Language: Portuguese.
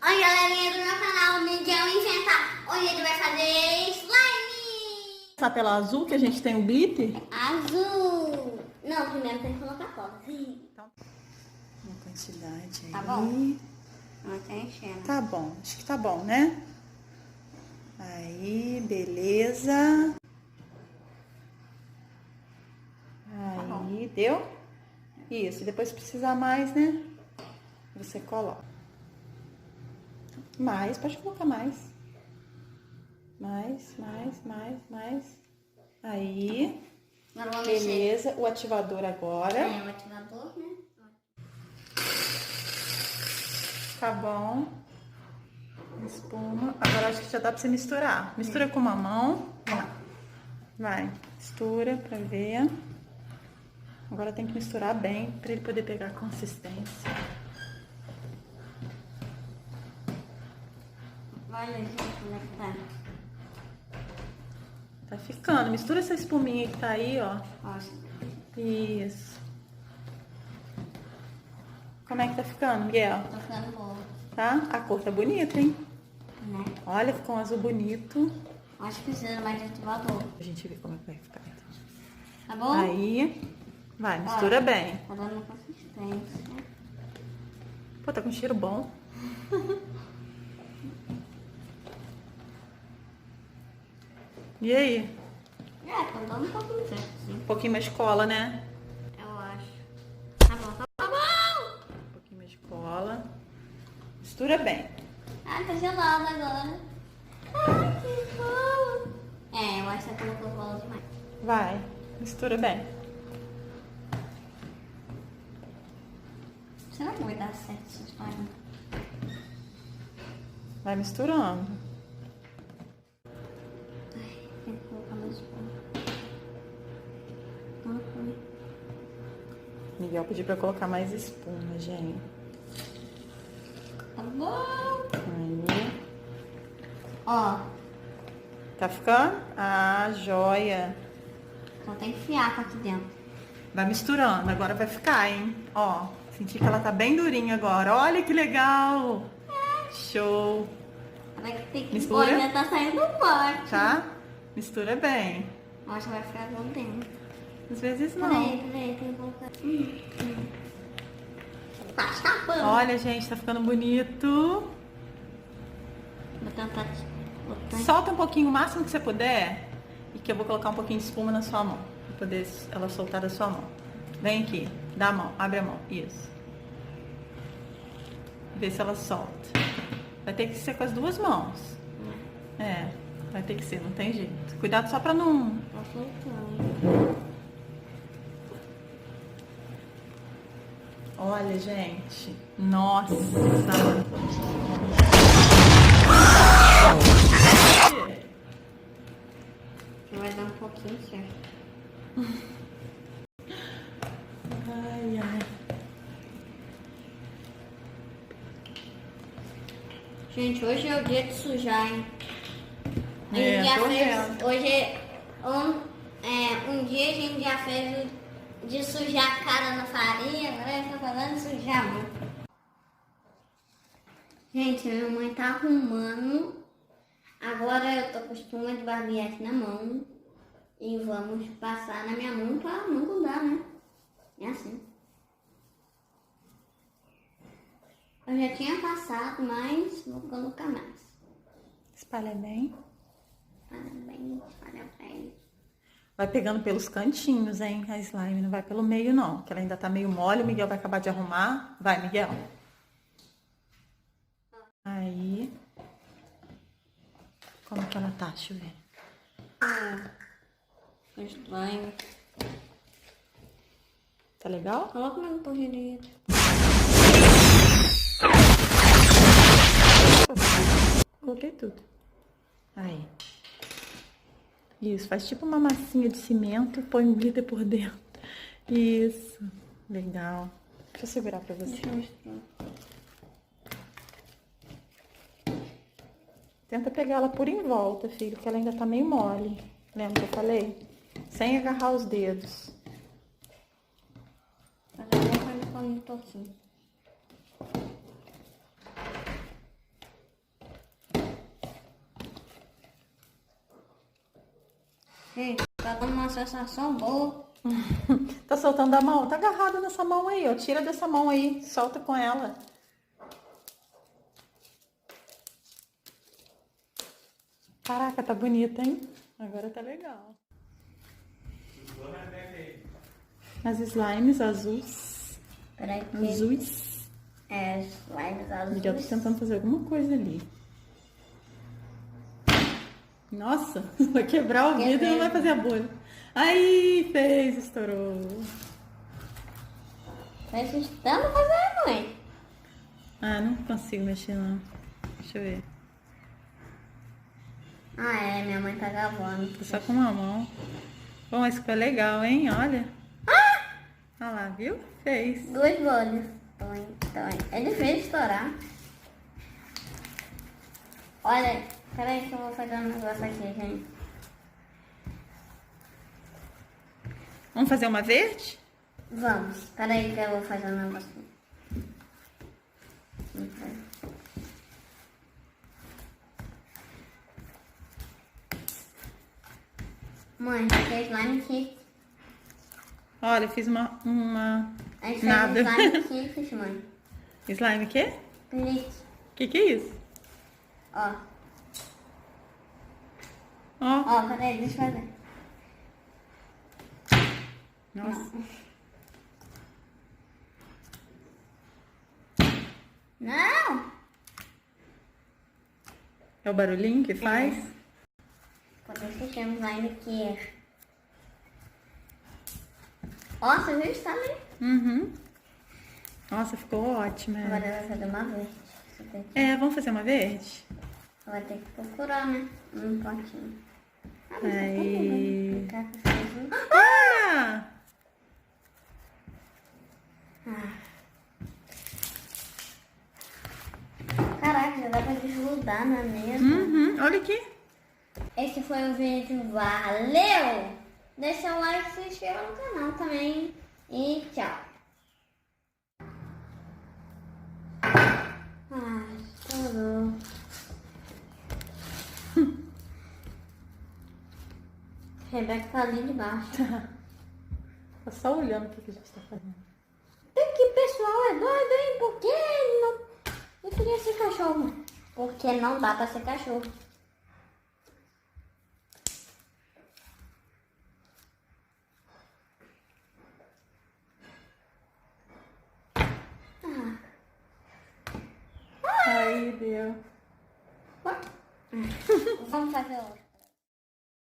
Oi, galerinha do meu canal, Miguel Inventar. Hoje ele vai fazer slime. Tá pela azul que a gente tem o glitter? Azul. Não, primeiro tem que colocar cola. Então, uma quantidade aí. Tá bom? Não tá enchendo. Tá bom, acho que tá bom, né? Aí, beleza. Aí, deu? Isso, depois se precisar mais, né? Você coloca. Mais, pode colocar mais. Mais. Aí, Agora vamos beleza. O ativador agora. É, o ativador, né? Tá bom. Espuma. Agora acho que já dá pra você misturar. Mistura com uma mão. Vai. Mistura pra ver. Agora tem que misturar bem pra ele poder pegar consistência. Olha, gente, como é que tá. Tá ficando. Mistura essa espuminha que tá aí, ó. Nossa. Isso. Como é que tá ficando, Miguel? Tá ficando boa. Tá? A cor tá bonita, hein? Né? Olha, ficou um azul bonito. Acho que precisa mais de ativador. A gente vê como é que vai ficar, então. Tá bom? Aí, vai, mistura bem. Tá dando consistência. Pô, tá com cheiro bom. E aí? É, tá dando um pouco certo, sim. Um pouquinho mais de cola, né? Eu acho. Tá bom, tá bom. Um pouquinho mais de cola. Mistura bem. Ah, tá gelado agora. Ai, que bom. É, eu acho que você colocou cola demais. Vai, mistura bem. Será que vai dar certo esse slime? Vai misturando. Tem que colocar mais espuma. Não foi. Miguel pediu pra colocar mais espuma, gente. Tá bom. Aí. Ó, Tá ficando? Ah, joia. só tem fiapo aqui dentro. Vai misturando, agora vai ficar, hein? Ó, senti que ela tá bem durinha agora. Olha que legal! Show! Vai ter que Mistura. pôr, já tá saindo forte. Tá? Mistura bem. Acho que vai ficar bom dentro. Às vezes não. Peraí, tem que colocar. Tá tapando. Olha, gente, tá ficando bonito. Vou tentar botar. Solta um pouquinho o máximo que você puder e que eu vou colocar um pouquinho de espuma na sua mão, pra poder ela soltar da sua mão. Vem aqui, dá a mão, abre a mão, isso. Vê se ela solta. Vai ter que ser com as duas mãos. É, vai ter que ser, não tem jeito. Cuidado só pra não... Tá soltando. Olha, gente, nossa. Vai dar um pouquinho certo. Ai, ai. Gente, hoje é o dia de sujar, hein? A É, gente já tô fez. vendo. Hoje um dia a gente já fez de sujar a cara na farinha, agora eu tô falando de sujar a mão. Gente, minha mãe tá arrumando. Agora eu tô com espuma de barbearte na mão. E vamos passar na minha mão pra não grudar, né? É assim. Eu já tinha passado, mas vou colocar mais. Espalha bem. Parabéns, parabéns. Vai pegando pelos cantinhos, hein, a slime. Não vai pelo meio, não. Que ela ainda tá meio mole. O Miguel vai acabar de arrumar. Vai, Miguel. Aí. Como que ela tá? Deixa eu ver. Slime. Tá legal? Coloca mais um pouquinho de... Coloquei tudo. Aí. Isso, faz tipo uma massinha de cimento, põe um glitter por dentro. Isso. Legal. Deixa eu segurar pra você. Deixa eu mostrar. Tenta pegar ela por em volta, filho, porque ela ainda tá meio mole. Lembra que eu falei? Sem agarrar os dedos. Mas eu vou fazer um pouquinho. Gente, tá dando uma sensação boa. Tá soltando a mão? Tá agarrada nessa mão aí, ó. Tira dessa mão aí, solta com ela. Caraca, tá bonita, hein? Agora tá legal. As slimes azuis. Peraí, que Azuis. é slimes Miguel tá azuis. tentando fazer alguma coisa ali. Nossa, vai quebrar o vidro e não vai fazer a bolha. Aí, fez, estourou. Tá assustando fazer, mãe. Ah, não consigo mexer não. Deixa eu ver. Ah, é, minha mãe tá gravando. Tô só com uma mão. Bom, mas ficou legal, hein? Olha. Olha lá, viu? Fez. Duas bolhas. É difícil estourar. Olha, peraí que eu vou fazer um negócio aqui, gente. Vamos fazer uma verde? Vamos, peraí que eu vou fazer um negócio. Mãe, fez slime aqui. Olha, eu fiz uma A gente nada. fez slime aqui, mãe. Slime o quê? Clique. Que é isso? Ó, Ó, ó, peraí, deixa eu fazer. nossa. Não! É o barulhinho que faz? Por isso que chama slime aqui. Ó, você viu? Está ali. Uhum. Nossa, ficou ótimo. Agora vai fazer uma verde. Você tem que... É, vamos fazer uma verde? Vai ter que procurar, né? Um potinho. Ah, mas Aí. tá tudo bem. Olha! Caraca, já dá pra desgrudar na mesa. Uhum. Olha aqui. Esse foi o vídeo. Valeu! Deixa o like, se inscreva no canal também. E tchau. Estourou. Rebeca tá ali debaixo. Tô só olhando o que a gente tá fazendo. Que pessoal é doido, hein? Por que ele não... Eu queria ser cachorro. Porque não dá pra ser cachorro. Aí, deu. Vamos fazer outro.